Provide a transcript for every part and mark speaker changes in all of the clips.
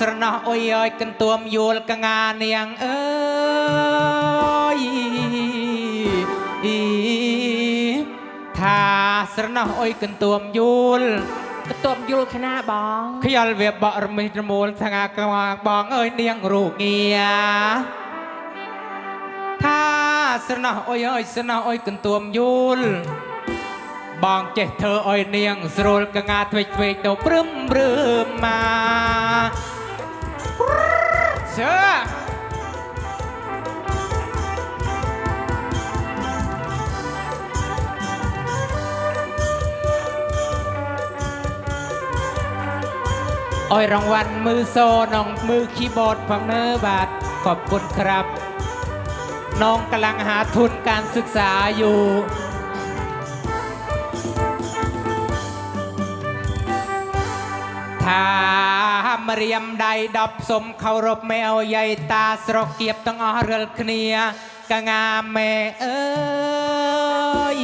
Speaker 1: สระนอโอ้ยเอ้ยกันตัวมยูลกงานเนียงเอ้ยถ้าสระนอโอ้ยกันตัวมยูล
Speaker 2: กระตุมยูคณะบอง
Speaker 1: ขยันเวียบรมิตรมูลทางากระมาบองเอ้ยเนียงรูเงียถ้าสระนอโอ้ยเอ้ยสระนอโอ้ยกันตัวมยูลบองเจเธออ้อยเนียงสโรลกงาทเวกโตปรึมปรึมมาเชื่ออ้อยรางวัลมือโซน้องมือคีย์บอร์ดฟังเนื้อบาทขอบคุณครับน้องกำลังหาทุนการศึกษาอยู่ถ้ามาเรียมใดดอบสมเคารพแมวใหญ่ตาสรกเกียบต้องอเรืลเคลียกะงามแม่เอ้ย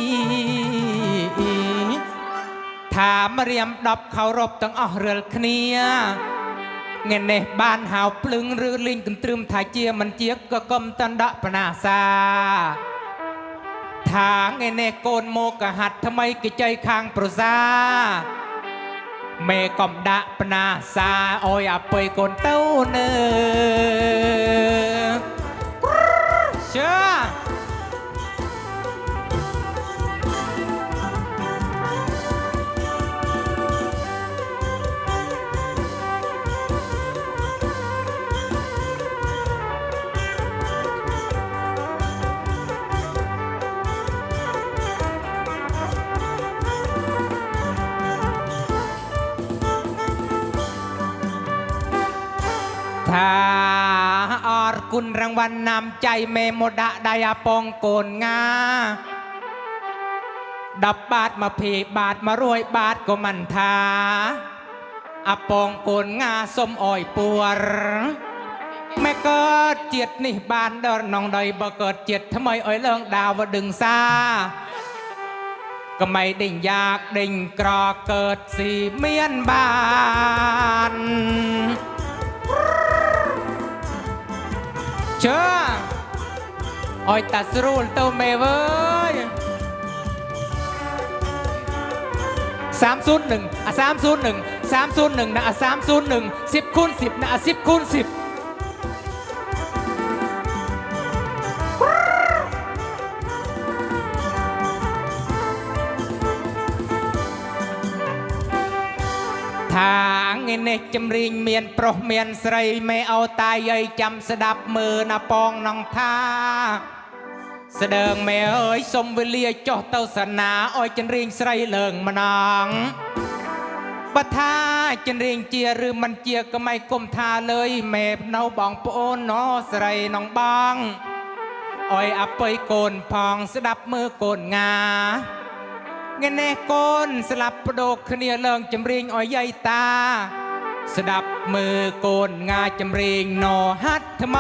Speaker 1: ถ้ามาเรียมดอบเคารพต้องอเรืลเคลียเงินในบ้านหาวปลึงหรือลิงกันตรึมถ่ายเจียมันเจียกก็กมตันดะปนาซาทางเงินในโกนโมกหัดทำไมกิใจคางปรซาเมกอมดะปนาซาโอยอเปยโกนเต้าเนอเชื่อถ้าอรกุลรางวัลนำใจเมโมดะไดาปองโกนงาดับบาทมาเพบาทมารวยบาทก็มันทาอปองโกนงาสมอ่อยปวรแม่เกิดเจียดนี่บานเดินน้องใดบ่เกิดเจียดทำไมอ่อยเลิงดาวว่าดึงซาก็ไม่ดิ่งยากดิ่งกรอเกิดสีเมียนบานเชื่ออ้อยตัดสรูลเต้าเมเว้ย301อ่ะ301 301นะอ่ะ301 10 คูณ 10นะอ่ะ10 คูณ 10ทางเงินเนจำริงเมียนโปรเมียนใส่ไม่เอาตายใหญ่จำสดับมือนาปองน้องท่าเสดงแม่เอ้ยสมเวลียจ่อเต้าสนาอ้อยจันริงใส่เลิงมานองปะท่าจันริงเจียหรือมันเจียก็ไม่ก้มท่าเลยแม่เนาบองโปนนอใส่น้องบองอ้อยอับไปโกนพองสดับมือโกนงาเงินแน่โกนสลับประโดกเนียเลิงจำริงอ้อยใหญ่ตาสดับมือโกนงาจำริงนอฮัดทำไม